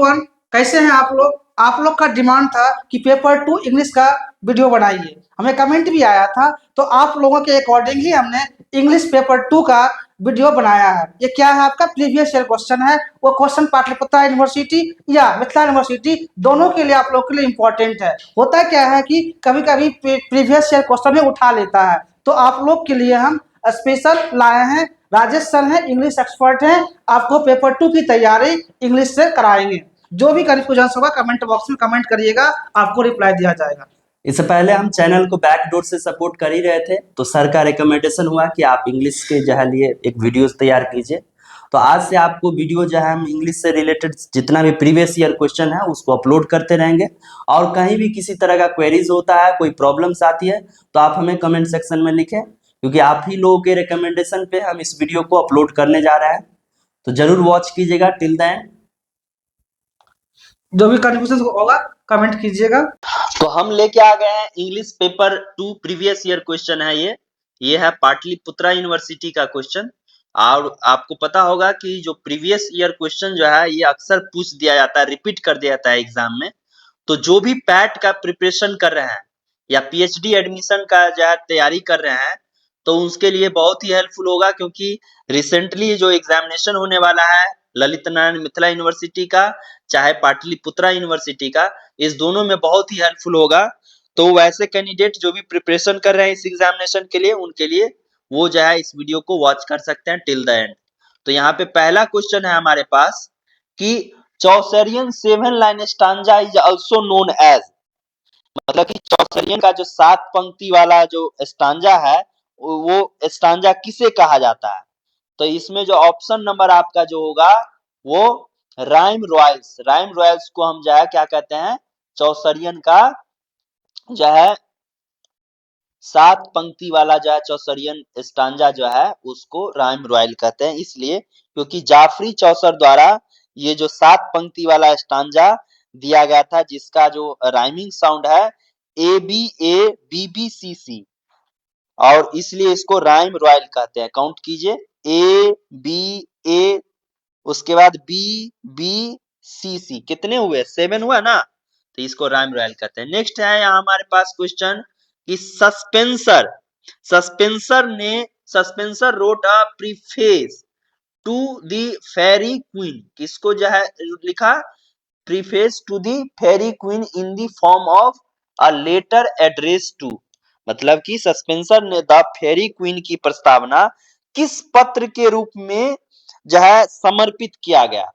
Everyone, कैसे हैं आप लोग? आप लोग का डिमांड था कि पेपर 2 इंग्लिश का वीडियो बनाइए। हमें कमेंट भी आया था, तो आप लोगों के अकॉर्डिंग ही हमने इंग्लिश पेपर 2 का वीडियो बनाया है। ये क्या है? आपका प्रीवियस ईयर क्वेश्चन है। वो क्वेश्चन पाटलिपुत्रा यूनिवर्सिटी या मिथिला यूनिवर्सिटी दोनों के लिए आप लोग के लिए इंपॉर्टेंट है। होता क्या है कि कभी कभी प्रीवियस ईयर क्वेश्चन ही उठा लेता है, तो आप लोग के लिए हम स्पेशल लाए हैं। राजेश सर हैं, इंग्लिश एक्सपर्ट हैं, आपको पेपर 2 की तैयारी इंग्लिश से कराएंगे। जो भी कंफ्यूजन होगा कमेंट बॉक्स में कमेंट करिएगा, आपको रिप्लाई दिया जाएगा। इससे पहले हम चैनल को बैकडोर से सपोर्ट कर ही रहे थे, तो सर का रिकमेंडेशन हुआ कि आप इंग्लिश के जो है लिए एक वीडियो तैयार कीजिए। तो आज से आपको वीडियो जो है हम इंग्लिश से रिलेटेड जितना भी प्रीवियस ईयर क्वेश्चन है उसको अपलोड करते रहेंगे। और कहीं भी किसी तरह का क्वेरीज होता है, कोई प्रॉब्लम्स आती है, तो आप हमें कमेंट सेक्शन में लिखें, क्योंकि आप ही लोगों के रिकमेंडेशन पे हम इस वीडियो को अपलोड करने जा रहे हैं। तो जरूर वॉच कीजिएगा टिल द एंड। जो भी कंफ्यूजन होगा कमेंट कीजिएगा। तो हम लेके आ गए हैं English paper 2 previous year question है। ये है पाटलिपुत्रा यूनिवर्सिटी का क्वेश्चन। और आपको पता होगा कि जो प्रीवियस ईयर क्वेश्चन जो है ये अक्सर पूछ दिया जाता है, रिपीट कर दिया जाता है एग्जाम में। तो जो भी पैट का प्रिपरेशन कर रहे हैं या पीएचडी एडमिशन का जो है तैयारी कर रहे हैं, तो उसके लिए बहुत ही हेल्पफुल होगा, क्योंकि रिसेंटली जो एग्जामिनेशन होने वाला है ललित नारायण मिथिला यूनिवर्सिटी का चाहे पाटलिपुत्रा यूनिवर्सिटी का, इस दोनों में बहुत ही हेल्पफुल होगा। तो वैसे कैंडिडेट जो भी प्रिपरेशन कर रहे हैं इस एग्जामिनेशन के लिए, उनके लिए वो जो है इस वीडियो को वॉच कर सकते हैं टिल द एंड। तो यहाँ पे पहला क्वेश्चन है हमारे पास कि Chaucerian 7 line stanza is also known as, मतलब कि चौसरियन का जो 7 पंक्ति वाला जो स्टांजा है वो स्टांजा किसे कहा जाता है? तो इसमें जो ऑप्शन नंबर आपका जो होगा वो राइम रॉयल्स को हम जो है क्या कहते हैं, चौसरियन का जो है 7 पंक्ति वाला जो है चौसरियन स्टांजा जो है उसको राइम रॉयल कहते हैं। इसलिए क्योंकि जाफरी चौसर द्वारा ये जो 7 पंक्ति वाला स्टांजा दिया गया था, जिसका जो राइमिंग साउंड है ABABBCC, और इसलिए इसको राइम रॉयल कहते हैं। काउंट कीजिए, ABA, उसके बाद BBCC, कितने हुए? 7 हुआ ना, तो इसको राइम रॉयल कहते हैं। नेक्स्ट है यहाँ हमारे पास क्वेश्चन कि Spenser wrote a preface to the Faerie Queene, किसको जो है लिखा? Preface to the Faerie Queene in the form of a letter address to, मतलब कि सस्पेंसर ने द फेरी क्वीन की प्रस्तावना किस पत्र के रूप में जो है समर्पित किया गया?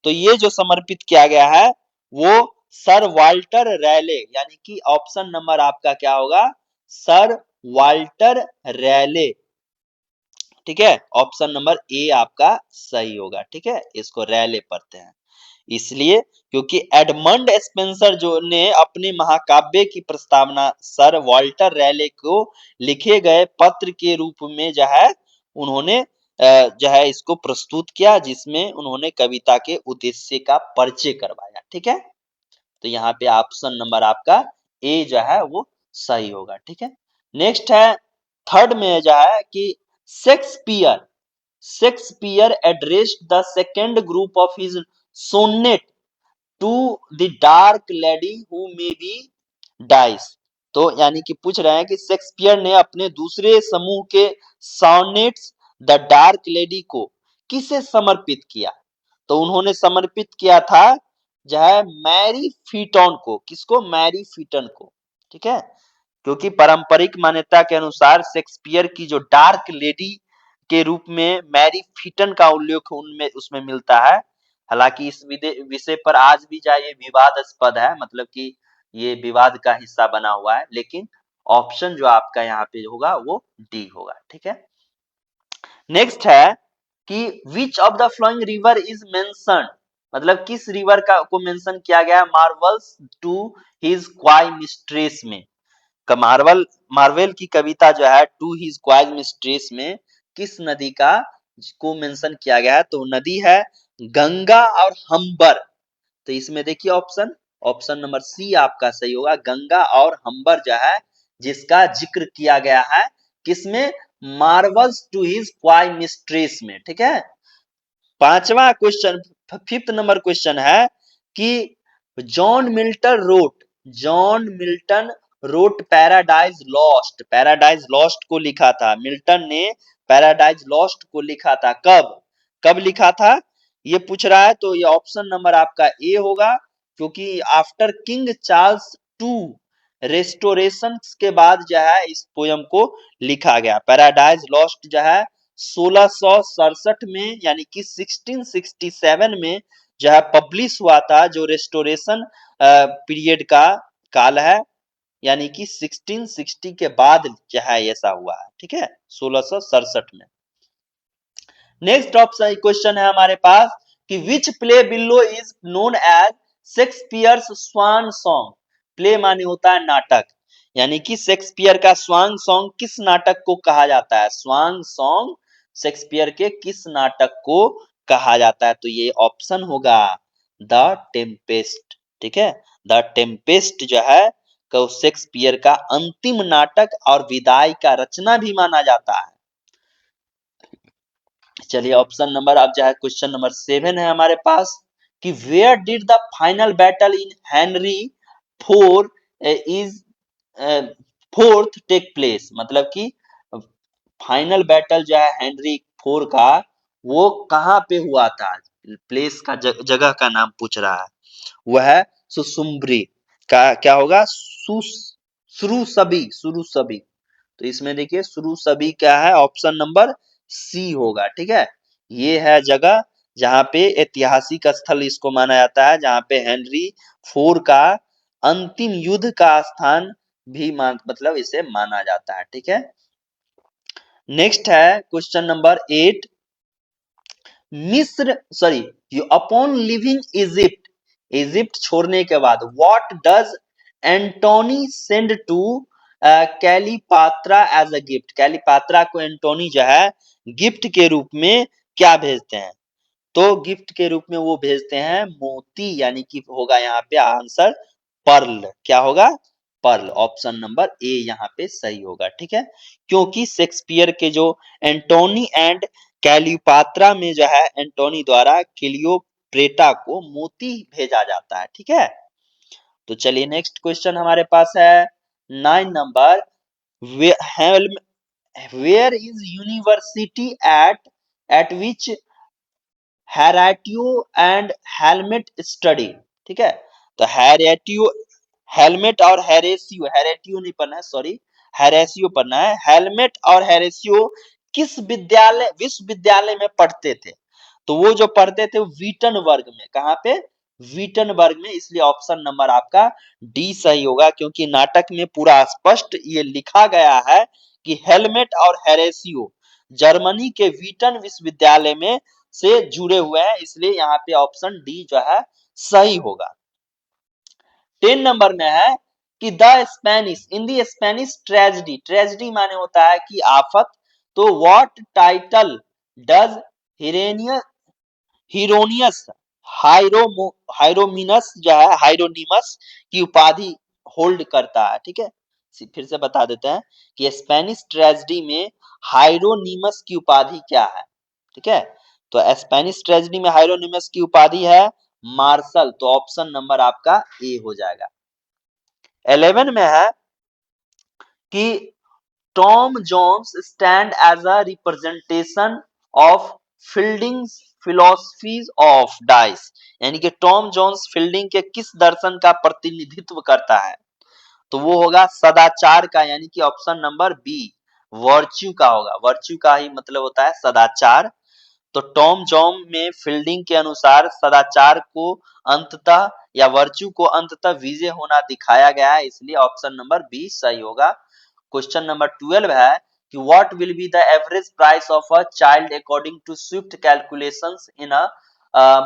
तो ये जो समर्पित किया गया है वो सर वाल्टर रैले, यानी कि ऑप्शन नंबर आपका क्या होगा? Sir Walter Raleigh. ठीक है, ऑप्शन नंबर ए आपका सही होगा। ठीक है, इसको रैले पढ़ते हैं इसलिए क्योंकि एडमंड स्पेंसर जो ने अपने महाकाव्य की प्रस्तावना सर वाल्टर रैले को लिखे गए पत्र के रूप में जो है उन्होंने जो है इसको प्रस्तुत किया, जिसमें उन्होंने कविता के उद्देश्य का परिचय करवाया। ठीक है, तो यहाँ पे ऑप्शन नंबर आपका ए जो है वो सही होगा। ठीक है, नेक्स्ट है थर्ड में जो है कि Shakespeare addressed the second group of his sonnet to the dark lady who may be dice. तो यानी कि पूछ रहे हैं कि शेक्सपियर ने अपने दूसरे समूह के सोनेट्स द डार्क लेडी को किसे समर्पित किया? तो उन्होंने समर्पित किया था जो है मैरी फीटन को। किसको? मैरी फीटन को। ठीक है, क्योंकि पारंपरिक मान्यता के अनुसार शेक्सपियर की जो डार्क लेडी के रूप में मैरी फीटन का उल्लेख उनमें उसमें मिलता है। हालांकि इस विषय पर आज भी ये विवादास्पद है, मतलब कि ये विवाद का हिस्सा बना हुआ है, लेकिन ऑप्शन जो आपका यहाँ पे होगा वो डी होगा। ठीक है, नेक्स्ट है कि which of the flowing river is mentioned, मतलब किस रिवर का को मेंशन किया गया है Marvell's to his coy mistress में? मार्वेल की कविता जो है टू हिज क्वाई मिस्ट्रेस में किस नदी का को मेंशन किया गया है? तो नदी है गंगा और हम्बर। तो इसमें देखिए ऑप्शन नंबर सी आपका सही होगा, गंगा और हम्बर जो है जिसका जिक्र किया गया है किसमें? Marvell's to his coy mistress में। ठीक है, पांचवा क्वेश्चन, फिफ्थ नंबर क्वेश्चन है कि John Milton wrote Paradise Lost को लिखा था। मिल्टन ने पैराडाइज लॉस्ट को लिखा था। कब लिखा था ये पूछ रहा है, तो ये ऑप्शन नंबर आपका ए होगा, क्योंकि after king Charles to restoration के बाद जो है इस पोयम को लिखा गया। पैराडाइज लॉस्ट जो है 1667 में यानी कि 1667 में जो है पब्लिश हुआ था, जो रेस्टोरेशन पीरियड का काल है, यानी कि 1660 के बाद जो है ऐसा हुआ है। ठीक है, 1667 में। नेक्स्ट ऑप्शन क्वेश्चन है हमारे पास कि which play below is known as Shakespeare's swan song. Play माने होता है नाटक, यानी कि शेक्सपियर का स्वान सॉन्ग किस नाटक को कहा जाता है। स्वान सॉन्ग शेक्सपियर के किस नाटक को कहा जाता है, तो ये ऑप्शन होगा द टेम्पेस्ट। ठीक है, द टेम्पेस्ट जो है को शेक्सपियर का अंतिम नाटक और विदाई का रचना भी माना जाता है। चलिए ऑप्शन नंबर, अब जो है क्वेश्चन नंबर 7 है हमारे पास कि where did the final battle in Henry four is fourth take place. मतलब कि फाइनल बैटल जो है हेनरी 4 का वो कहाँ पे हुआ था, प्लेस का जगह का नाम पूछ रहा है। वह है सुसुम्ब्री का, क्या होगा, सुरुसबी। तो इसमें देखिए सुरुसबी क्या है, ऑप्शन नंबर सी होगा। ठीक है, ये है जगह जहां पे ऐतिहासिक स्थल इसको माना जाता है, जहां पे हेनरी 4 का अंतिम युद्ध का स्थान भी मतलब इसे माना जाता है। ठीक है, नेक्स्ट है question number 8। Upon living Egypt छोड़ने के बाद what does Antony send to Cleopatra as a gift. Cleopatra को एंटोनी जो है गिफ्ट के रूप में क्या भेजते हैं, तो गिफ्ट के रूप में वो भेजते हैं मोती, यानी कि होगा यहाँ पे आंसर पर्ल। क्या होगा, पर्ल। ऑप्शन नंबर ए यहाँ पे सही होगा। ठीक है, क्योंकि शेक्सपियर के जो एंटोनी एंड कैलियोपात्रा में जो है एंटोनी द्वारा क्लियोपेट्रा को मोती भेजा जाता है। ठीक है, तो चलिए नेक्स्ट क्वेश्चन हमारे पास है 9 number. Where is university at which Horatio and हेलमेट स्टडी। ठीक है, तो हैरेटियो, हेलमेट और हैरेसियो नहीं पढ़ना है, सॉरी हैरेसियो पढ़ना है। हेलमेट और हैरेसियो किस विश्वविद्यालय में पढ़ते थे, तो वो जो पढ़ते थे वीटनबर्ग में। कहाँ पे, वीटनबर्ग में। इसलिए ऑप्शन नंबर आपका डी सही होगा, क्योंकि नाटक में पूरा स्पष्ट ये लिखा गया है कि हेलमेट और हैरेसियो जर्मनी के वीटन विश्वविद्यालय में से जुड़े हुए हैं, इसलिए यहाँ पे ऑप्शन डी जो है सही होगा। 10 नंबर में है कि the Spanish in the Spanish tragedy माने होता है कि आफत, तो व्हाट टाइटल डज हीरोनियस हायरोमिनस जो है हायरोनिमस की उपाधि होल्ड करता है। ठीक है, फिर से बता देते हैं कि स्पेनिश ट्रेजेडी में हायरोनिमस की उपाधि क्या है। ठीक है, तो स्पेनिश ट्रेजेडी में हायरोनिमस की उपाधि है मार्शल, तो ऑप्शन नंबर आपका ए हो जाएगा। 11 में है कि Tom Jones stand as a representation of Fielding's philosophies of dice, यानी कि टॉम जोन्स फील्डिंग के किस दर्शन का प्रतिनिधित्व करता है, तो वो होगा सदाचार का, यानी कि ऑप्शन नंबर बी वर्च्यू का होगा। वर्च्यू का ही मतलब होता है सदाचार। तो टॉम जॉम में फील्डिंग के अनुसार सदाचार को अंततः या वर्च्यू को अंततः विजय होना दिखाया गया है, इसलिए ऑप्शन नंबर बी सही होगा। क्वेश्चन नंबर 12 है कि what will be the average price of a child according to Swift calculations in a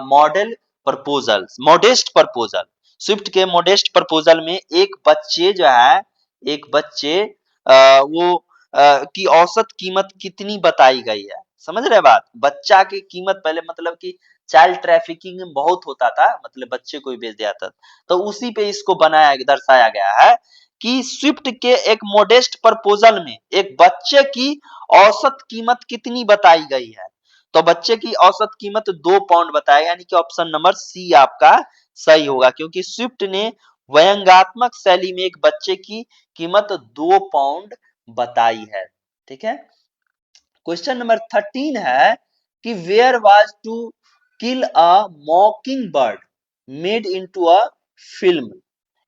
model proposal modest proposal. Swift के मॉडेस्ट प्रपोजल में एक बच्चे जो है, एक बच्चे वो की औसत कीमत कितनी बताई गई है। समझ रहे बात, बच्चा की कीमत पहले मतलब कि चाइल्ड ट्रैफिकिंग में बहुत होता था, मतलब बच्चे को ही बेच दिया था, तो उसी पे इसको बनाया दर्शाया गया है कि स्विफ्ट के एक मॉडेस्ट प्रपोजल में एक बच्चे की औसत कीमत कितनी बताई गई है, तो बच्चे की औसत कीमत 2 पाउंड बताया, यानी कि ऑप्शन नंबर सी आपका सही होगा, क्योंकि स्विफ्ट ने व्यंग्यात्मक शैली में एक बच्चे की कीमत 2 पाउंड बताई है। ठीक है। क्वेश्चन नंबर 13 है कि where was to kill a mocking bird made into a film.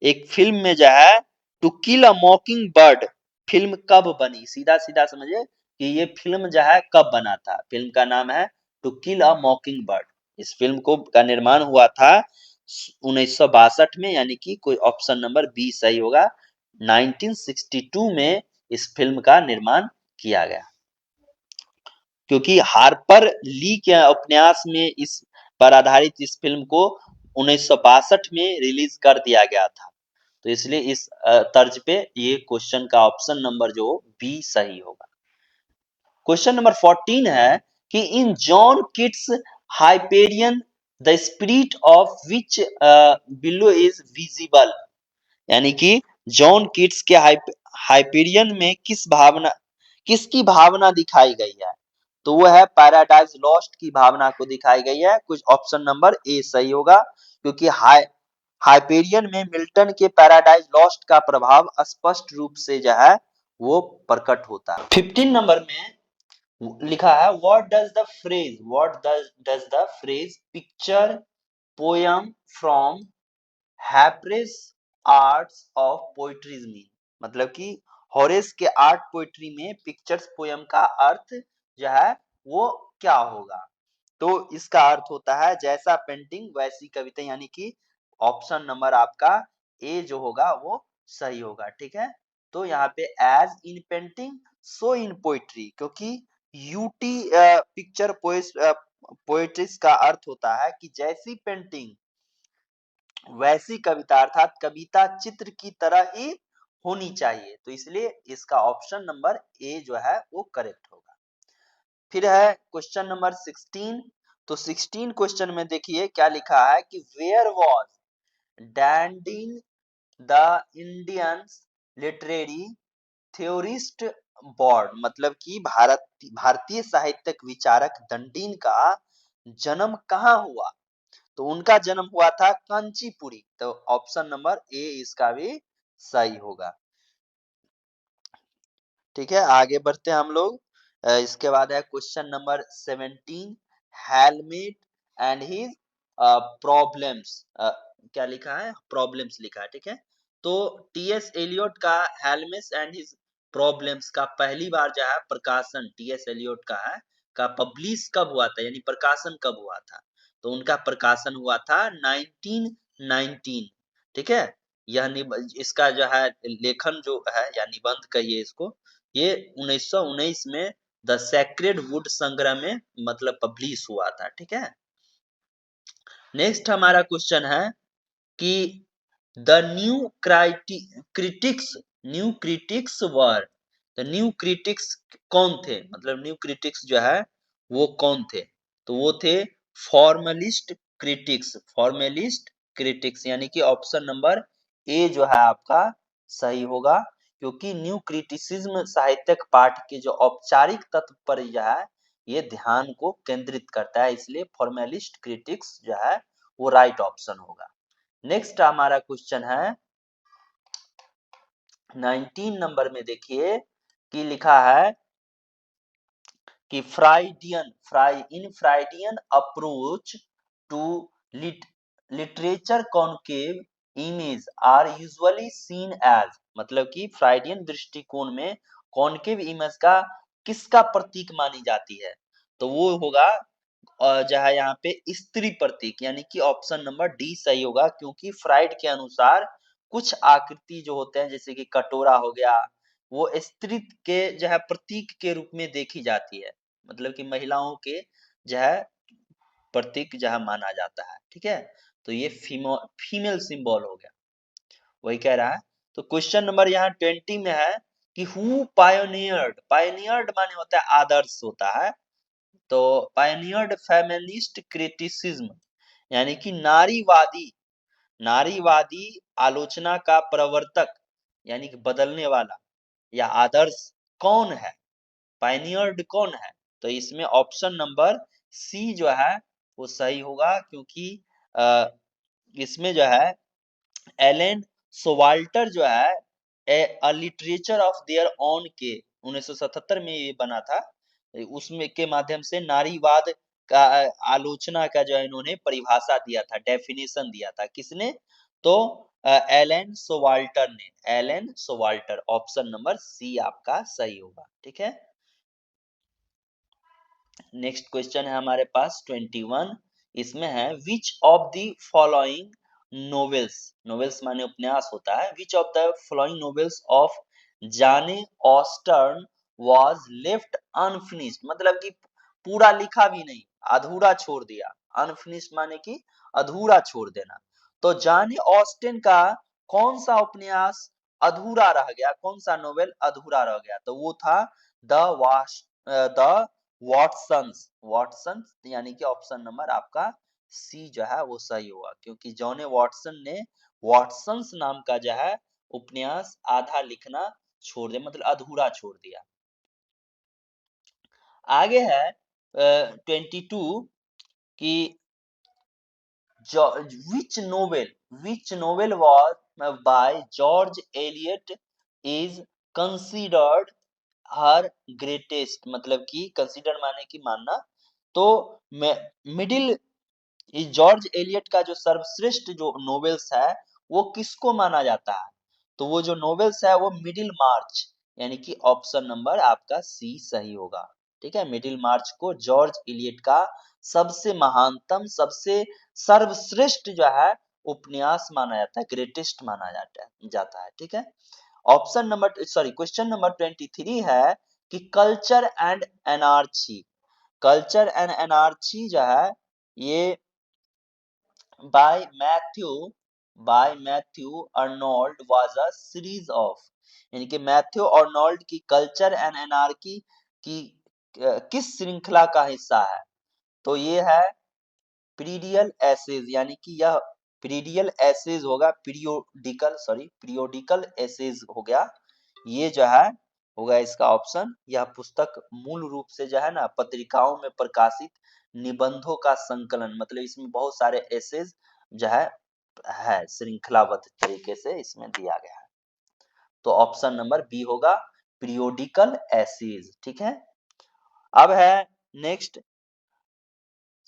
एक फिल्म में जो है to kill a mocking bird film कब बनी? सीधा सीधा समझे कि ये फिल्म जो है कब बना था। फिल्म का नाम है to kill a mocking bird. इस फिल्म को का निर्माण हुआ था 1962 में, यानी कि कोई ऑप्शन नंबर बी सही होगा। 1962 में इस फिल्म का निर्माण किया गया, क्योंकि हार्पर ली के उपन्यास में इस पर आधारित इस फिल्म को 1962 में रिलीज कर दिया गया था। तो इसलिए इस तर्ज पे ये क्वेश्चन का ऑप्शन नंबर जो बी सही होगा। क्वेश्चन नंबर 14 है कि इन John Keats Hyperion the spirit of which below is visible. यानी कि जॉन किट्स के हाइपेरियन में किसकी भावना दिखाई गई है? तो वो है पैराडाइज लॉस्ट की भावना को दिखाई गई है। कुछ ऑप्शन नंबर ए सही होगा, क्योंकि हाइपेरियन में मिल्टन के पैराडाइज लॉस्ट का प्रभाव स्पष्ट रूप से जो है वो प्रकट होता है। 15 नंबर में लिखा है what does the phrase picture poem from Horace's arts of poetries mean. मतलब कि होरेस के आर्ट पोइट्री में पिक्चर्स पोयम का अर्थ जो है वो क्या होगा? तो इसका अर्थ होता है जैसा पेंटिंग वैसी कविता, यानी कि ऑप्शन नंबर आपका ए जो होगा वो सही होगा। ठीक है। तो यहाँ पे as in painting so in poetry, क्योंकि यूटी पिक्चर पोएट्रीज का अर्थ होता है कि जैसी पेंटिंग वैसी कविता, अर्थात कविता चित्र की तरह ही होनी चाहिए। तो इसलिए इसका ऑप्शन नंबर ए जो है वो करेक्ट होगा। फिर है क्वेश्चन नंबर 16। तो 16 क्वेश्चन में देखिए क्या लिखा है कि where was Dandin the Indian literary theorist born. मतलब कि भारतीय साहित्यिक विचारक दंडीन का जन्म कहाँ हुआ? तो उनका जन्म हुआ था कांचीपुरी। तो ऑप्शन नंबर ए इसका भी सही होगा। ठीक है, आगे बढ़ते हैं हम लोग। इसके बाद है question number 17, helmet and his problems. क्या लिखा है? प्रॉब्लम्स लिखा है। ठीक है। तो टीएस एलियट का हेलमेट एंड हिज प्रॉब्लम्स का पहली बार जो है प्रकाशन टीएस एलियट का है का पब्लिश कब हुआ था, यानी प्रकाशन कब हुआ था? तो उनका प्रकाशन हुआ था 1919। ठीक है। इसका जो है लेखन जो है या निबंध कहिए इसको, ये 1919 में द सेक्रेड वुड संग्रह में मतलब पब्लिश हुआ था। ठीक है। नेक्स्ट हमारा क्वेश्चन है कि the new critics were. The new critics कौन थे? मतलब न्यू क्रिटिक्स जो है वो कौन थे? तो वो थे फॉर्मेलिस्ट क्रिटिक्स, यानी कि ऑप्शन नंबर ए जो है आपका सही होगा, क्योंकि न्यू क्रिटिसिज्म साहित्यिक पाठ के जो औपचारिक तत्व पर जो है ये ध्यान को केंद्रित करता है, इसलिए फॉर्मेलिस्ट क्रिटिक्स जो है वो राइट ऑप्शन होगा। नेक्स्ट हमारा क्वेश्चन है 19 नंबर में देखिए कि लिखा है कि Freudian approach to literature concave image are usually seen as. मतलब कि फ्राइडियन दृष्टिकोण में कॉन्केव इमेज का किसका प्रतीक मानी जाती है? तो वो होगा जो है यहाँ पे स्त्री प्रतीक, यानी कि ऑप्शन नंबर डी सही होगा, क्योंकि फ्राइड के अनुसार कुछ आकृति जो होते हैं जैसे कि कटोरा हो गया, वो स्त्रीत्व के जो है प्रतीक के रूप में देखी जाती है। मतलब कि महिलाओं के जो है प्रतीक जो है माना जाता है। ठीक है। तो ये फीमेल सिंबल हो गया, वही कह रहा है। तो क्वेश्चन नंबर यहाँ 20 में है कि हु पायोनियर्ड माने होता है आदर्श होता है। तो पायनियर्ड फेमिनिस्ट क्रिटिसिज्म, यानी कि नारीवादी आलोचना का प्रवर्तक, यानी कि बदलने वाला या आदर्श कौन है? पायनियर्ड कौन है? तो इसमें ऑप्शन नंबर सी जो है वो सही होगा, क्योंकि इसमें जो है एलेन सोवाल्टर जो है अ लिटरेचर ऑफ देयर ओन के 1977 में ये बना था। उसमें के माध्यम से नारीवाद का आलोचना का जो है इन्होंने परिभाषा दिया था, डेफिनेशन दिया था। किसने? तो एलेन सोवाल्टर ने। एलेन सोवाल्टर, ऑप्शन नंबर सी आपका सही होगा। ठीक है। नेक्स्ट क्वेश्चन है हमारे पास 21। इसमें है विच of the following novels, novels माने उपन्यास होता है, विच of the following novels of जाने ऑस्टर्न वाज लेफ्ट अनफिनिश्ड, मतलब कि पूरा लिखा भी नहीं, अधूरा छोड़ दिया। अनफिनिश्ड माने कि अधूरा छोड़ देना। तो जाने ऑस्टिन का कौन सा उपन्यास अधूरा रह गया, कौन सा नोवेल अधूरा रह गया? तो वो था द वॉटसन्स। वॉटसन्स यानी कि ऑप्शन नंबर आपका सी जो है वो सही होगा, क्योंकि जॉन वॉटसन ने वॉटसन्स नाम का जो है उपन्यास आधा लिखना छोड़ दिया, मतलब अधूरा छोड़ दिया। आगे है 22 कि which novel was by George Eliot is considered her greatest, मतलब कि कंसीडर माने कि मानना। तो मिडिल जॉर्ज एलियट का जो सर्वश्रेष्ठ जो नोवेल्स है वो किसको माना जाता है? तो वो जो नोवेल्स है वो मिडिल मार्च, यानी कि ऑप्शन नंबर आपका सी सही होगा। ठीक है, मिडिल मार्च को जॉर्ज एलियट का सबसे महानतम, सबसे सर्वश्रेष्ठ जो है उपन्यास माना जाता है, ग्रेटेस्ट माना जाता है। ठीक है। Option number sorry question number 23 है कि कल्चर एंड एनार्ची। कल्चर एंड एनार्ची जो है ये bye Matthew Arnold was a series of, यानी कि मैथ्यू अर्नोल्ड की कल्चर एंड एनार्की की किस श्रृंखला का हिस्सा है? तो ये है पीरियडियल एसेज, यानी कि यह पीरियडियल एसेज होगा, पीरियोडिकल एसेज हो गया। ये जो है होगा इसका ऑप्शन। यह पुस्तक मूल रूप से जो है ना पत्रिकाओं में प्रकाशित निबंधों का संकलन, मतलब इसमें बहुत सारे एसेज जो है श्रृंखलाबद्ध तरीके से इसमें दिया गया है। तो ऑप्शन नंबर बी होगा पीरियोडिकल एसेज। ठीक है। अब है next,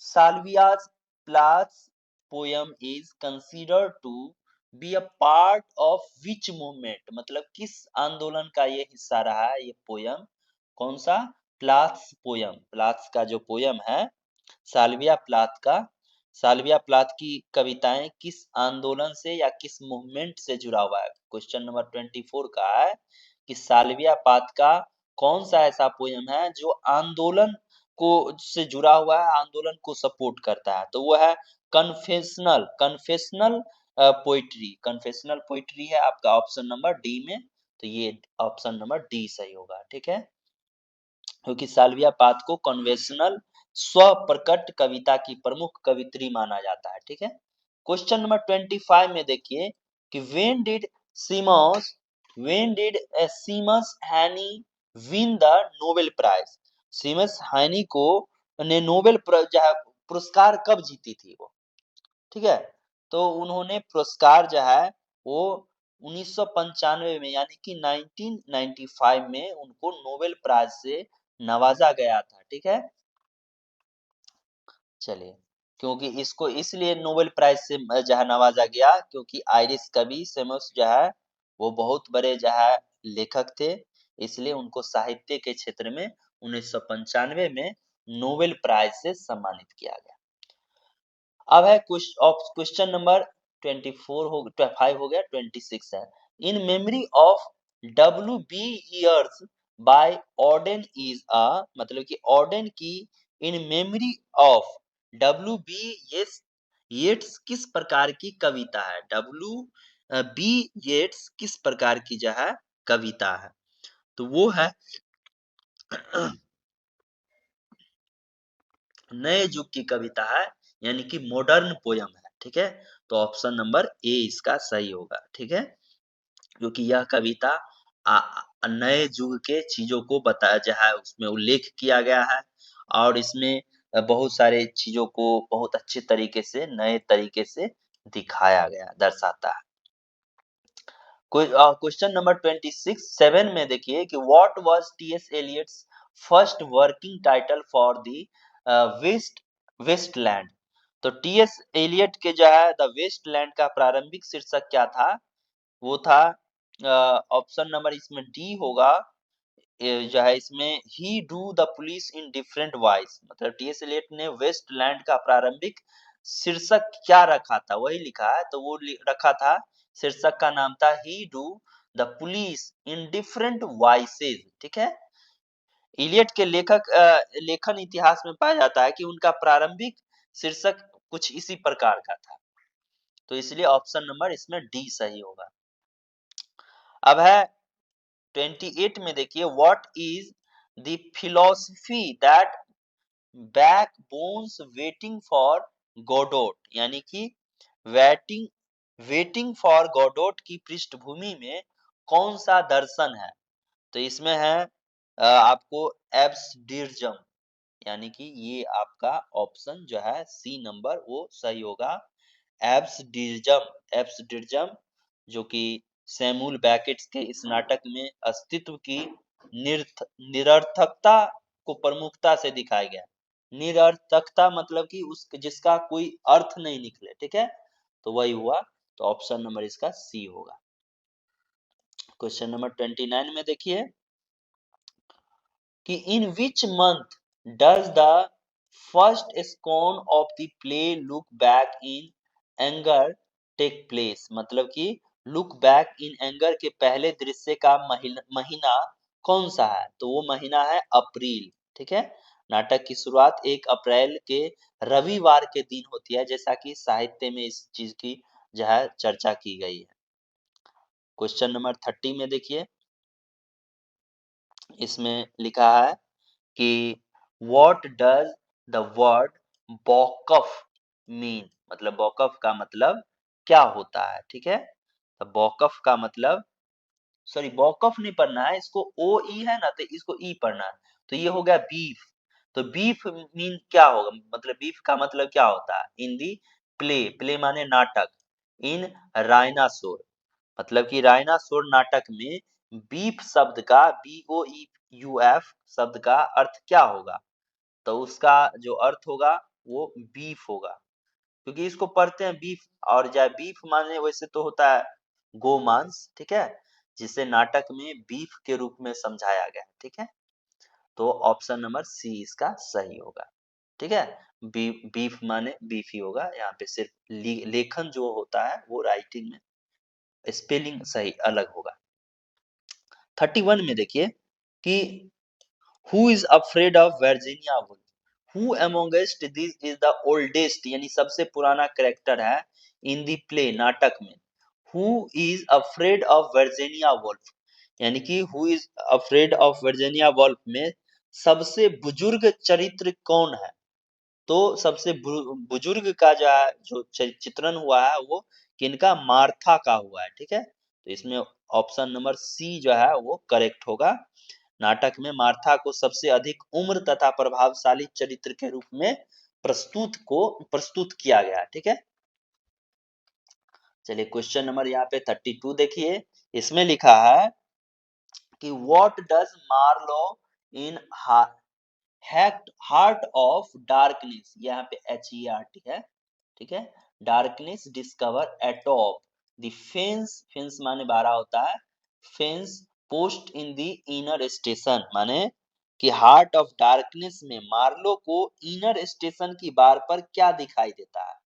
Salvia's Plath's poem is considered to be a part of which movement, मतलब किस आंदोलन का ये हिस्सा रहा है ये पोयम? कौन सा? प्लाथ्स पोयम। प्लाथ्स का जो पोयम है साल्विया प्लाथ का, साल्विया प्लाथ की कविताएं किस आंदोलन से या किस मूवमेंट से जुड़ा हुआ है? क्वेश्चन नंबर 24 का है कि साल्विया प्लाथ का कौन सा ऐसा पोयम है जो आंदोलन को से जुड़ा हुआ है, आंदोलन को सपोर्ट करता है? तो वो है confessional, confessional poetry. Confessional poetry है आपका ऑप्शन नंबर डी में। तो ये ऑप्शन नंबर डी सही होगा। ठीक है, क्योंकि साल्विया पाथ को कन्वेंशनल स्व प्रकट कविता की प्रमुख कवित्री माना जाता है। ठीक है। क्वेश्चन नंबर 25 में देखिए कि व्हेन डिड सीमस हैनी विन द नोबेल प्राइज? सीमस हैनी को ने नोबेल पुरस्कार कब जीती थी वो? ठीक है। तो उन्होंने पुरस्कार जो है वो 1995 में, यानी कि 1995 में उनको नोबेल प्राइज से नवाजा गया था। ठीक है। चलिए, क्योंकि इसको इसलिए नोबेल प्राइज से जो है नवाजा गया क्योंकि आयरिश कवि सेमस जो है वो बहुत बड़े जो है लेखक थे, इसलिए उनको साहित्य के क्षेत्र में 1995 में नोबेल प्राइज से सम्मानित किया गया। अब है क्वेश्चन नंबर 5 हो गया, 26 है। In memory of W B Yeats by Auden is a, मतलब कि ऑर्डन की in memory of W B Yeats किस प्रकार की कविता है? डब्ल्यू बी येट्स किस प्रकार की जो है कविता है? तो वो है नए युग की कविता है, यानी कि मॉडर्न पोयम है। ठीक है। तो ऑप्शन नंबर ए इसका सही होगा। ठीक है, क्योंकि यह कविता नए युग के चीजों को बताया जो है उसमें उल्लेख किया गया है, और इसमें बहुत सारे चीजों को बहुत अच्छे तरीके से नए तरीके से दिखाया गया, दर्शाता है। क्वेश्चन नंबर 26 में देखिए कि what was TS Eliot's first working title for the waste land. तो टीएस एलियट के जो है द वेस्टलैंड का प्रारंभिक शीर्षक क्या था? वो था ऑप्शन नंबर इसमें डी होगा। जो है इसमें ही do the police in different voice, मतलब टीएस एलियट ने वेस्टलैंड का प्रारंभिक शीर्षक क्या रखा था, वही लिखा है। तो वो रखा था, शीर्षक का नाम था ही do the police in different voices. ठीक है। इलियट के लेखन इतिहास में पाया जाता है कि उनका प्रारंभिक शीर्षक कुछ इसी प्रकार का था। तो इसलिए ऑप्शन नंबर इसमें डी सही होगा। अब है 28 में देखिए what is the philosophy that backbones waiting for Godot, यानी कि वेटिंग वेटिंग फॉर गोडोट की पृष्ठभूमि में कौन सा दर्शन है? तो इसमें है आपको एब्सडिज्म, यानी कि ये आपका ऑप्शन जो है सी नंबर वो सही होगा। एब्सडिज्म जो कि सैमुअल बेकेट के इस नाटक में अस्तित्व की निरर्थकता को प्रमुखता से दिखाया गया। निरर्थकता मतलब कि उस जिसका कोई अर्थ नहीं निकले। ठीक है, तो वही हुआ। तो ऑप्शन नंबर इसका सी होगा। क्वेश्चन नंबर 29 में देखिए कि in which month does the first scene of the play Look Back in Anger take place, मतलब कि लुक बैक इन एंगर के पहले दृश्य का महीना कौन सा है? तो वो महीना है अप्रैल। ठीक है, नाटक की शुरुआत 1 अप्रैल के रविवार के दिन होती है, जैसा कि साहित्य में इस चीज की जो है चर्चा की गई है। क्वेश्चन नंबर 30 में देखिए, इसमें लिखा है कि व्हाट डज द वर्ड बौकफ मीन, मतलब बौकफ का मतलब क्या होता है? ठीक है, तो बौकफ का मतलब, सॉरी बौकफ नहीं पढ़ना है, इसको ओ ई है ना, तो इसको ई पढ़ना है। तो ये हो गया बीफ। तो बीफ मीन क्या होगा, मतलब बीफ का मतलब क्या होता है? इन दी प्ले, प्ले माने नाटक, इन राइनासोर, मतलब कि राइनासोर नाटक में बीफ शब्द का BOEUF शब्द का अर्थ क्या होगा? तो उसका जो अर्थ होगा वो बीफ होगा, क्योंकि इसको पढ़ते हैं बीफ, और चाहे बीफ माने वैसे तो होता है गोमांस। ठीक है, जिसे नाटक में बीफ के रूप में समझाया गया। ठीक है, तो ऑप्शन नंबर सी इसका सही होगा। ठीक है, बीफ माने बीफ ही होगा। यहाँ पे सिर्फ लेखन जो होता है वो राइटिंग में स्पेलिंग सही अलग होगा। 31 में देखिए कि who is afraid of Virginia Woolf, who amongest this is the oldest, यानी सबसे पुराना कैरेक्टर है इन द प्ले, नाटक में। Who is afraid of Virginia wolf, यानी कि who is afraid of Virginia wolf में सबसे बुजुर्ग चरित्र कौन है? तो सबसे बुजुर्ग का जो चित्रण हुआ है वो किनका? मार्था का हुआ है। ठीक है, तो इसमें ऑप्शन नंबर सी जो है वो करेक्ट होगा। नाटक में मार्था को सबसे अधिक उम्र तथा प्रभावशाली चरित्र के रूप में प्रस्तुत किया गया। ठीक है, चलिए क्वेश्चन नंबर यहाँ पे 32 देखिए, इसमें लिखा है कि what does Marlow in heart of darkness, यहाँ पे HERT है। ठीक है, darkness discover atop the fence, fence माने 12 होता है, fence post in the inner station, माने कि हार्ट ऑफ डार्कनेस में मार्लो को इनर स्टेशन की बार पर क्या दिखाई देता है?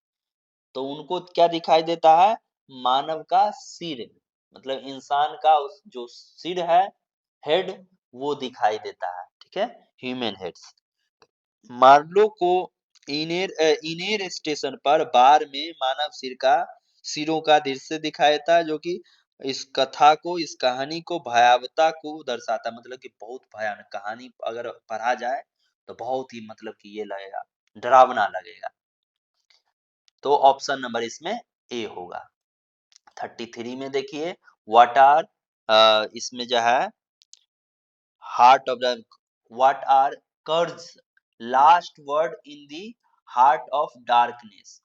तो उनको क्या दिखाई देता है? मानव का सिर, मतलब इंसान का जो सिर है, हेड, वो दिखाई देता है। ठीक है, ह्यूमन हेड्स। मार्लो को इनेर स्टेशन पर बार में मानव सिरों का दृश्य दिखाया था, जो कि इस कथा को, इस कहानी को भयावहता को दर्शाता, मतलब कि बहुत भयानक कहानी अगर पढ़ा जाए तो बहुत ही, मतलब कि ये लगेगा, डरावना लगेगा। तो ऑप्शन नंबर इसमें ए होगा। 33 में देखिए व्हाट आर, इसमें जो है heart of the, what are Kurtz last word in the Heart of Darkness,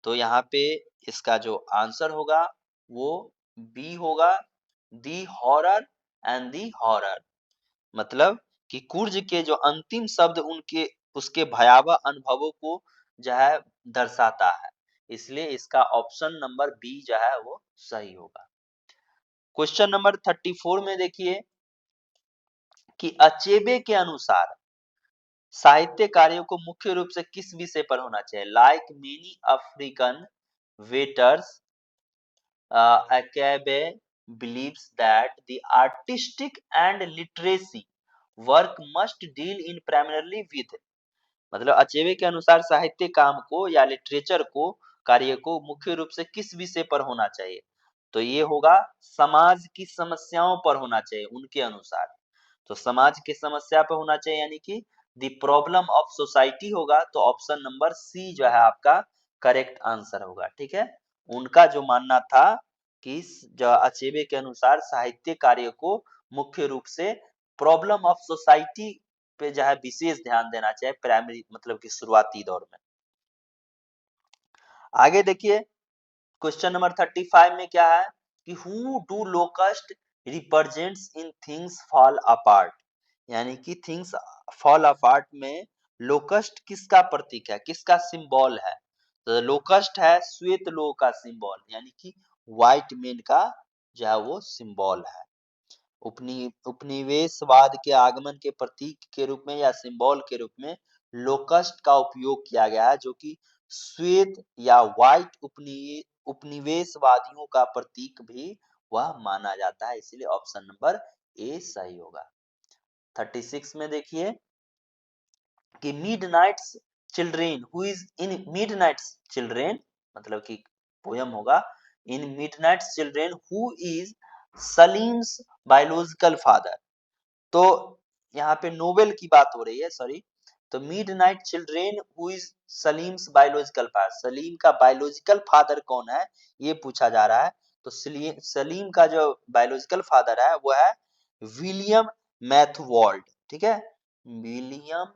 तो यहाँ पे इसका जो आंसर होगा वो बी होगा, दी हॉरर एंड दी हॉरर। मतलब कि कुर्ज के जो अंतिम शब्द उनके उसके भयावह अनुभवों को जो है दर्शाता है, इसलिए इसका ऑप्शन नंबर बी जो है वो सही होगा। क्वेश्चन नंबर 34 में देखिए कि अचेबे के अनुसार साहित्य कार्यों को मुख्य रूप से किस विषय पर होना चाहिए। Like many African waiters, Akabe believes that the artistic and literacy work must deal in primarily with, मतलब अचेबे के अनुसार साहित्य काम को या लिटरेचर को कार्य को मुख्य रूप से किस विषय पर होना चाहिए, तो ये होगा समाज की समस्याओं पर होना चाहिए उनके अनुसार। तो समाज की समस्या पर होना चाहिए यानी कि द प्रॉब्लम ऑफ सोसाइटी होगा, तो ऑप्शन नंबर सी जो है आपका करेक्ट आंसर होगा। ठीक है, उनका जो मानना था कि जो अचेबे के अनुसार साहित्य कार्य को मुख्य रूप से प्रॉब्लम ऑफ सोसाइटी पे जो है विशेष ध्यान देना चाहिए प्राइमरी मतलब कि शुरुआती दौर में। आगे देखिए क्वेश्चन नंबर 35 में क्या है कि who do locust represents in things fall apart, यानी कि थिंग्स फॉल अपार्ट में लोकस्ट किसका प्रतीक है, किसका सिंबल है। तो लोकस्ट है श्वेत लोह का सिंबल, यानी कि व्हाइट मैन का जो है वो सिंबल है। उपनिवेशवाद के आगमन के प्रतीक के रूप में या सिंबल के रूप में लोकस्ट का उपयोग किया गया है, जो कि श्वेत या व्हाइट उपनिवेशवादियों का प्रतीक भी वह माना जाता है, इसलिए ऑप्शन नंबर ए सही होगा। 36 में देखिए कि Midnight's Children who is in Midnight's Children, मतलब कि पोयम होगा in Midnight's Children who is Saleem's biological father. तो यहाँ पे नोवेल की बात हो रही है, सॉरी। तो midnight children who is Saleem's biological father, Salim का बायोलॉजिकल फादर कौन है ये पूछा जा रहा है। तो सलीम का जो बायोलॉजिकल फादर है वो है विलियम मैथवॉल्ड। ठीक है, विलियम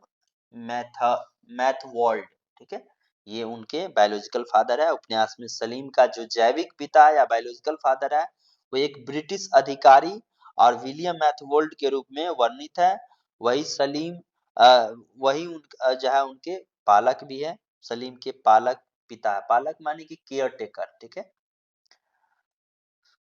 मैथवॉल्ड। ठीक है, ये उनके बायोलॉजिकल फादर है। उपन्यास में सलीम का जो जैविक पिता या बायोलॉजिकल फादर है वो एक ब्रिटिश अधिकारी और विलियम मैथवोल्ड के रूप में वर्णित है। वही सलीम वही जो है उनके पालक भी है, सलीम के पालक पिता है, पालक माने कि केयर टेकर। ठीक है,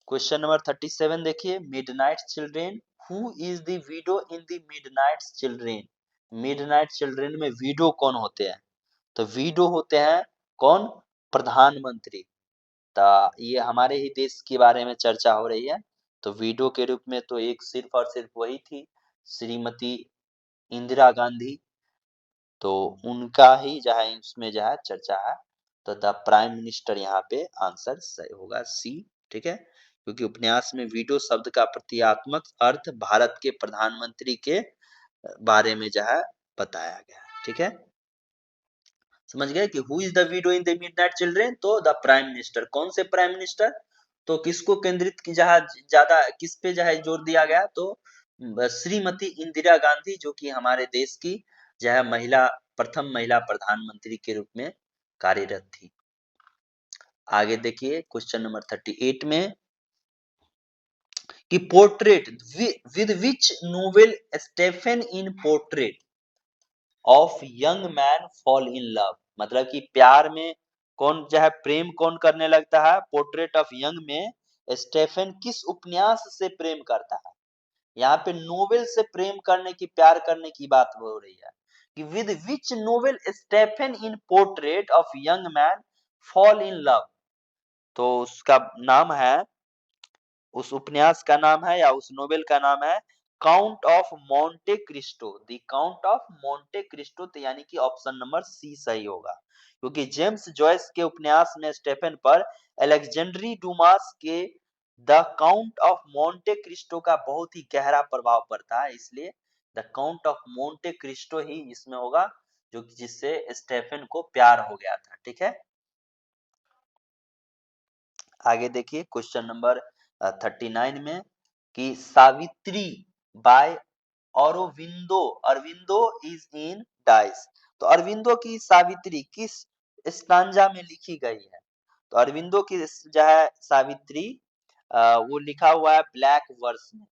क्वेश्चन नंबर 37 देखिए midnight children who is the widow in the midnight children. Midnight children में विडो कौन होते हैं, तो विडो होते हैं कौन, प्रधानमंत्री। तो ये हमारे ही देश के बारे में चर्चा हो रही है। तो विडो के रूप में तो एक सिर्फ और सिर्फ वही थी, श्रीमती इंदिरा गांधी। तो उनका ही जो है इसमें जो है चर्चा है। तो द प्राइम मिनिस्टर यहाँ पे आंसर सही होगा सी। ठीक है, क्योंकि उपन्यास में विडो शब्द का प्रतीकात्मक अर्थ भारत के प्रधानमंत्री के बारे में जो है बताया गया है। ठीक है, समझ गए कि who is the widow in the midnight children, तो द प्राइम मिनिस्टर। कौन से प्राइम मिनिस्टर, तो किसको केंद्रित की जहां ज्यादा किस पे जो है जोर दिया गया, तो श्रीमती इंदिरा गांधी, जो कि हमारे देश की जो है प्रथम महिला प्रधानमंत्री के रूप में कार्यरत थी। आगे देखिए क्वेश्चन नंबर 38 में कि portrait with which novel Stephen in portrait of young man fall in love, मतलब कि प्यार में कौन जो है प्रेम कौन करने लगता है, पोर्ट्रेट ऑफ यंग में स्टेफन किस उपन्यास से प्रेम करता है। यहाँ पे नोवेल से प्रेम करने की प्यार करने की बात हो रही है कि with which novel Stephen in portrait of young man fall in love, तो उसका नाम है, उस उपन्यास का नाम है या उस नोवेल का नाम है count of Monte Christo, the Count of Monte Christo. तो यानी कि ऑप्शन नंबर सी सही होगा, क्योंकि जेम्स जॉयस के उपन्यास में स्टेफन पर अलेक्जेंड्री डुमास के The Count of Monte Cristo का बहुत ही गहरा प्रभाव पड़ता है, इसलिए The Count of Monte Cristo ही इसमें होगा, जो जिससे स्टेफन को प्यार हो गया था। ठीक है, आगे देखिए क्वेश्चन नंबर 39 में कि Savitri by Aurobindo, Aurobindo is in dice. तो अरविंदो की सावित्री किस स्टांजा में लिखी गई है। तो अरविंदो की जो है सावित्री वो लिखा हुआ है ब्लैक वर्स में।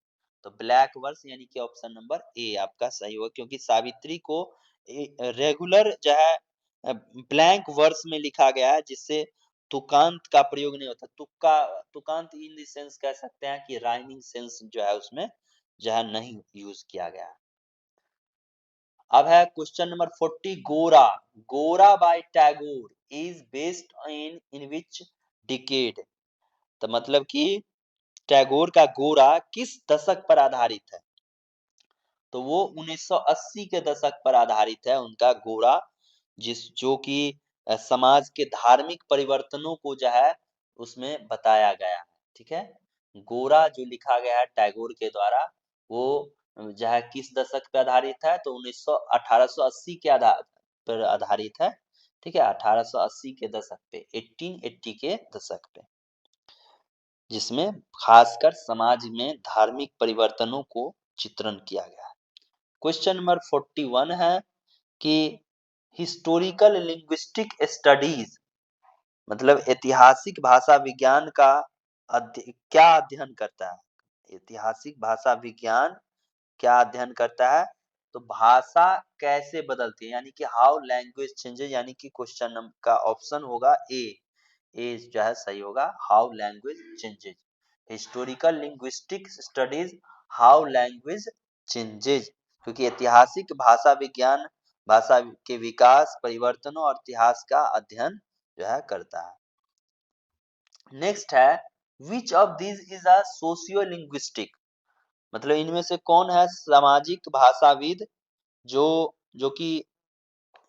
तो ब्लैक वर्स यानी कि ऑप्शन नंबर ए आपका सही होगा, क्योंकि सावित्री को रेगुलर जो है ब्लैंक वर्स में लिखा गया है, जिससे तुकांत का प्रयोग नहीं होता। तुकांत इन द सेंस कह सकते हैं कि राइमिंग सेंस जो है उसमें जो है नहीं यूज किया गया है। अब है question number 40, Gora. Gora by Tagore is based in which decade. तो मतलब कि टैगोर का गोरा किस दशक पर आधारित है? तो वो 1980 के दशक पर आधारित है उनका गोरा, जो कि समाज के धार्मिक परिवर्तनों को जो है उसमें बताया गया है। ठीक है, गोरा जो लिखा गया है टैगोर के द्वारा, वो जो है किस दशक पे आधारित है? तो 1880 के आधार पर आधारित है। ठीक है, 1880 के दशक पे, 1880 के दशक पे, जिसमें खासकर समाज में धार्मिक परिवर्तनों को चित्रण किया गया है। क्वेश्चन नंबर 41 है कि हिस्टोरिकल लिंग्विस्टिक स्टडीज मतलब ऐतिहासिक भाषा विज्ञान का क्या अध्ययन करता है? ऐतिहासिक भाषा विज्ञान क्या अध्ययन करता है? तो भाषा कैसे बदलती है, यानी कि हाउ लैंग्वेज चेंजेस, यानी कि क्वेश्चन नंबर का ऑप्शन होगा ए जो है सही होगा, how language changes. Historical linguistic studies how language changes, क्योंकि ऐतिहासिक भाषा विज्ञान भाषा के विकास, परिवर्तनों और इतिहास का अध्ययन जो है करता है। नेक्स्ट है which of this is a socio linguistic, मतलब इनमें से कौन है सामाजिक भाषाविद जो जो कि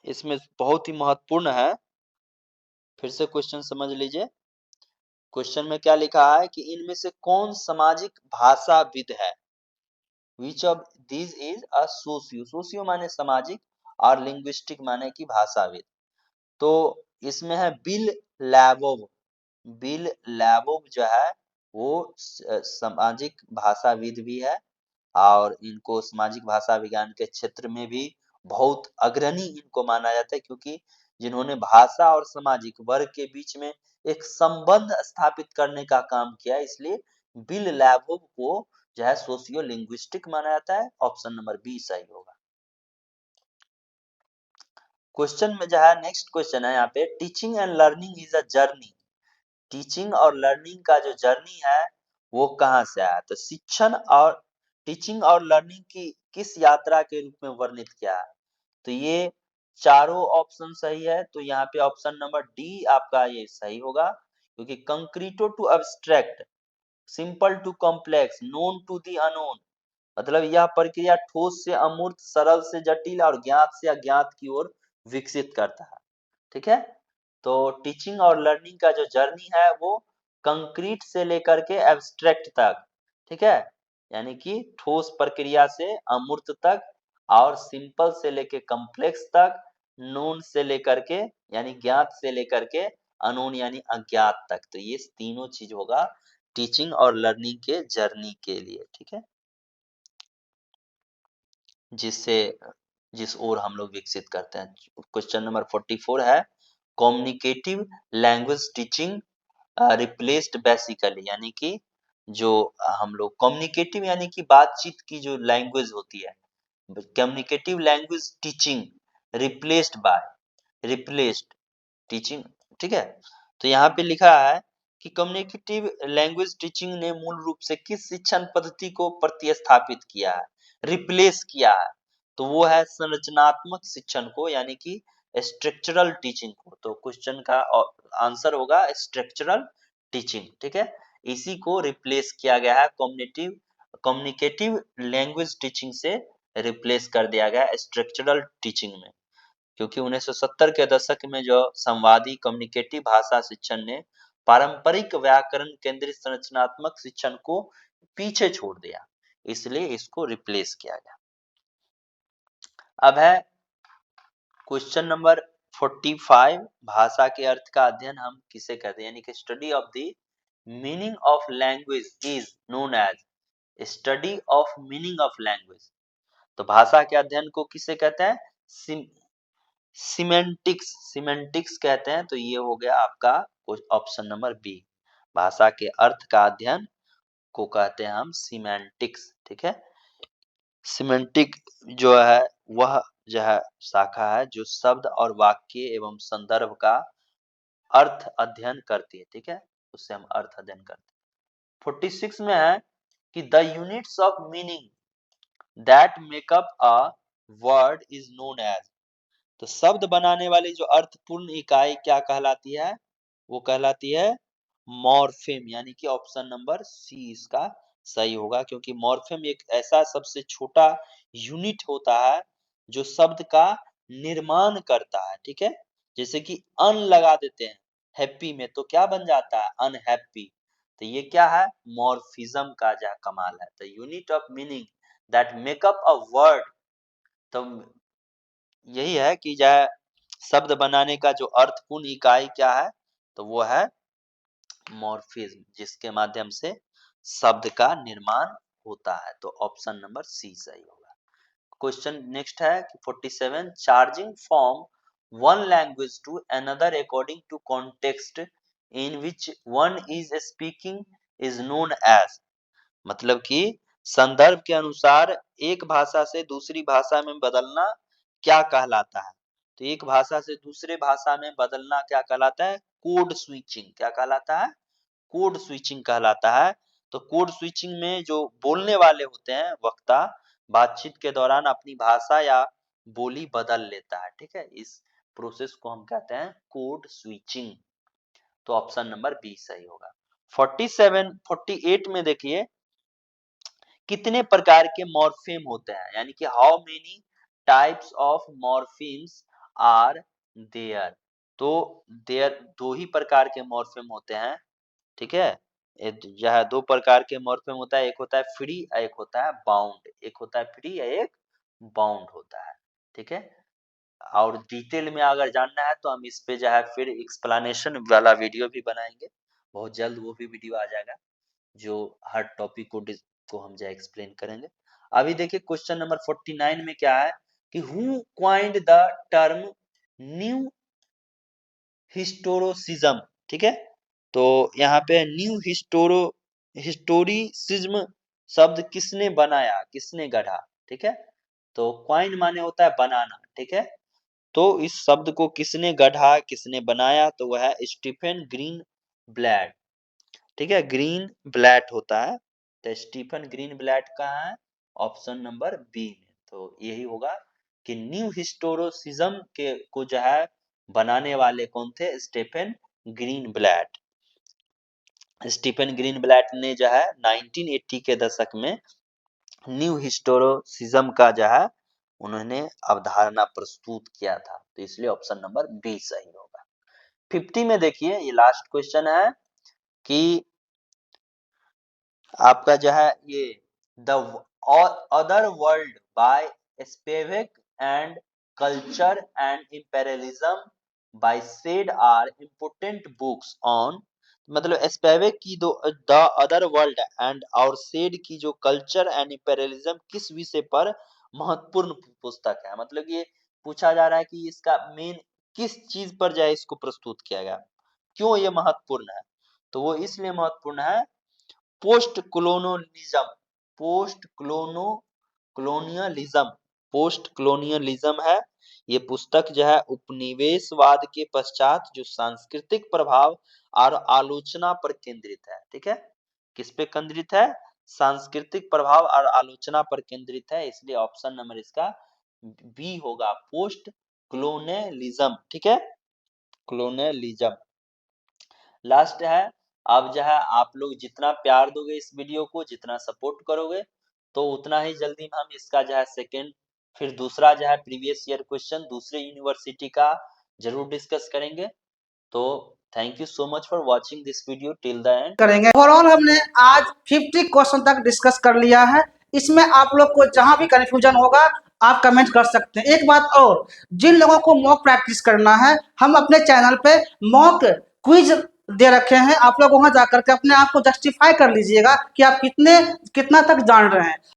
इसमें बहुत ही महत्वपूर्ण है। फिर से क्वेश्चन समझ लीजिए। क्वेश्चन में क्या लिखा है कि इनमें से कौन सामाजिक भाषाविद है? Which of this is a socio, socio माने सामाजिक और लिंग्विस्टिक माने कि भाषाविद। तो इसमें है बिल लैबोव। बिल लैबोव जो है वो सामाजिक भाषाविद भी है, और इनको सामाजिक भाषा विज्ञान के क्षेत्र में भी बहुत अग्रणी इनको माना जाता है, क्योंकि जिन्होंने भाषा और सामाजिक वर्ग के बीच में एक संबंध स्थापित करने का काम किया, इसलिए बिल लैबोव को जो है सोशियो लिंग्विस्टिक माना जाता है। ऑप्शन नंबर बी सही होगा। क्वेश्चन में जो है नेक्स्ट क्वेश्चन है यहाँ पे, teaching and learning is a journey. Teaching और लर्निंग का जो जर्नी है वो कहाँ से आया? तो शिक्षण और टीचिंग और लर्निंग की किस यात्रा के रूप में वर्णित किया है? तो ये चारों ऑप्शन सही है, तो यहाँ पे ऑप्शन नंबर डी आपका ये सही होगा, क्योंकि concrete to abstract, simple to complex, known to the unknown, मतलब यह प्रक्रिया ठोस से अमूर्त, सरल से जटिल और ज्ञात से अज्ञात की ओर विकसित करता है। ठीक है, तो टीचिंग और लर्निंग का जो जर्नी है वो कंक्रीट से लेकर के एब्स्ट्रैक्ट तक, ठीक है, यानी कि ठोस प्रक्रिया से अमूर्त तक, और सिंपल से लेकर कॉम्प्लेक्स तक, नोन से लेकर के यानी ज्ञात से लेकर के अनोन यानी अज्ञात तक। तो ये तीनों चीज होगा टीचिंग और लर्निंग के जर्नी के लिए। ठीक है, जिससे जिस ओर हम लोग विकसित करते हैं। क्वेश्चन नंबर 44 है communicative language teaching replaced basically, यानी कि जो हम लोग कम्युनिकेटिव यानी कि बातचीत की जो लैंग्वेज होती है, communicative language teaching replaced by, replaced teaching. ठीक है, तो यहाँ पे लिखा है कि कम्युनिकेटिव लैंग्वेज टीचिंग ने मूल रूप से किस शिक्षण पद्धति को प्रतिस्थापित किया है, रिप्लेस किया है? तो वो है संरचनात्मक शिक्षण को, यानी कि स्ट्रक्चरल टीचिंग को। तो क्वेश्चन का आंसर होगा स्ट्रक्चरल टीचिंग। ठीक है, इसी को रिप्लेस किया गया है कम्युनिकेटिव लैंग्वेज टीचिंग से रिप्लेस कर दिया गया स्ट्रक्चरल टीचिंग में, क्योंकि 1970 के दशक में जो संवादी कम्युनिकेटिव भाषा शिक्षण ने पारंपरिक व्याकरण केंद्रित संरचनात्मक शिक्षण को पीछे छोड़ दिया, इसलिए इसको रिप्लेस किया गया। अब है क्वेश्चन नंबर 45, भाषा के अर्थ का अध्ययन हम किसे कहते हैं, यानी कि study of the meaning of language is known as study of meaning of language. तो भाषा के अध्ययन को किसे कहते हैं? सिमेंटिक्स, सिमेंटिक्स कहते हैं, तो ये हो गया आपका ऑप्शन नंबर बी। भाषा के अर्थ का अध्ययन को कहते हैं हम सिमेंटिक्स, ठीक है। सिमेंटिक जो है वह जो है शाखा है जो शब्द और वाक्य एवं संदर्भ का अर्थ अध्ययन करती है, ठीक है, उससे हम अर्थ अध्ययन करते हैं। 46 में है कि the units of meaning that make up a word is known as, तो शब्द बनाने वाली जो अर्थपूर्ण इकाई क्या कहलाती है, वो कहलाती है मॉर्फेम, यानी कि ऑप्शन नंबर सी इसका सही होगा, क्योंकि मॉर्फेम एक ऐसा सबसे छोटा यूनिट होता है जो शब्द का निर्माण करता है, ठीक है। जैसे कि अन लगा देते हैं हैप्पी में, तो क्या बन जाता है अनहैप्पी, तो ये क्या है मॉर्फिज्म का जो कमाल है। The unit of meaning that make up a word, तो यही है कि जो है शब्द बनाने का जो अर्थपूर्ण इकाई क्या है, तो वो है मॉर्फिज्म, जिसके माध्यम से शब्द का निर्माण होता है, तो ऑप्शन नंबर सी सही होगा। क्वेश्चन नेक्स्ट है कि 47 charging from one language to another according to context in which one is speaking is known as, मतलब कि संदर्भ के अनुसार एक भाषा से दूसरी भाषा में बदलना क्या कहलाता है, तो एक भाषा से दूसरे भाषा में बदलना क्या कहलाता है कोड स्विचिंग, क्या कहलाता है कोड स्विचिंग कहलाता है। तो कोड स्विचिंग में जो बोलने वाले होते हैं वक्ता बातचीत के दौरान अपनी भाषा या बोली बदल लेता है, ठीक है, इस प्रोसेस को हम कहते हैं कोड स्विचिंग, तो ऑप्शन नंबर बी सही होगा। 48 में देखिए कितने प्रकार के मॉर्फेम होते हैं, यानी कि how many types of morphemes are there, तो देयर दो ही प्रकार के मॉर्फेम होते हैं, ठीक है। यह दो प्रकार के मॉर्फेम होता है, एक होता है फ्री एक होता है बाउंड, एक होता है फ्री एक बाउंड होता है, ठीक है। और डिटेल में अगर जानना है तो हम इस पे जो है फिर एक्सप्लेनेशन वाला वीडियो भी बनाएंगे, बहुत जल्द वो भी वीडियो आ जाएगा जो हर टॉपिक को हम जो एक्सप्लेन करेंगे। अभी देखिए क्वेश्चन नंबर 49 में क्या है कि who coined the term new historicism, ठीक है, तो यहाँ पे न्यू हिस्टोरिसिज्म शब्द किसने बनाया किसने गढ़ा, ठीक है, तो क्वाइन माने होता है बनाना, ठीक है, तो इस शब्द को किसने गढ़ा किसने बनाया, तो वह है स्टीफन ग्रीन ब्लैड, ठीक है, ग्रीन ब्लैट होता है, तो स्टीफन ग्रीन ब्लैट कहाँ है ऑप्शन नंबर बी में, तो यही होगा कि न्यू हिस्टोरिसिज्म के को जो है बनाने वाले कौन थे स्टीफन ग्रीन ब्लैट। स्टीफन ग्रीन ब्लैट ने जो है 1980 के दशक में न्यू हिस्टोरिसिज्म का जो है उन्होंने अवधारणा प्रस्तुत किया था, तो इसलिए ऑप्शन नंबर बी सही होगा। 50 में देखिए ये लास्ट क्वेश्चन है कि आपका जो है ये the other world by Spivak and Culture and Imperialism by Said are important books on, मतलब स्पेवेक की द अदर वर्ल्ड एंड और सेड की जो कल्चर एंड इंपेरियलिज्म किस विषय पर महत्वपूर्ण पुस्तक है, मतलब ये पूछा जा रहा है कि इसका मेन किस चीज पर जो है इसको प्रस्तुत किया गया, क्यों ये महत्वपूर्ण है, तो वो इसलिए महत्वपूर्ण है post colonialism, post colonialism, post colonialism है ये पुस्तक जो है उपनिवेशवाद के पश्चात जो सांस्कृतिक प्रभाव और आलोचना पर केंद्रित है, ठीक है, किस पे केंद्रित है सांस्कृतिक प्रभाव और आलोचना पर केंद्रित है, इसलिए ऑप्शन नंबर इसका बी होगा पोस्ट कॉलोनियलिज्म, ठीक है, कॉलोनियलिज्म। लास्ट है, अब जो है आप लोग जितना प्यार दोगे इस वीडियो को जितना सपोर्ट करोगे तो उतना ही जल्दी हम इसका जो है सेकेंड फिर दूसरा जो है प्रीवियस ईयर क्वेश्चन दूसरे यूनिवर्सिटी का जरूर डिस्कस करेंगे, तो thank you so much for watching this video till the end. करेंगे। ओवरऑल हमने आज 50 क्वेश्चन तक डिस्कस कर लिया है, इसमें आप लोग को जहां भी कंफ्यूजन होगा आप कमेंट कर सकते हैं। एक बात और, जिन लोगों को मॉक प्रैक्टिस करना है हम अपने चैनल पे मॉक क्विज दे रखे हैं, आप लोग वहां जाकर के अपने आप को जस्टिफाई कर लीजिएगा कि आप कितना तक जान रहे हैं।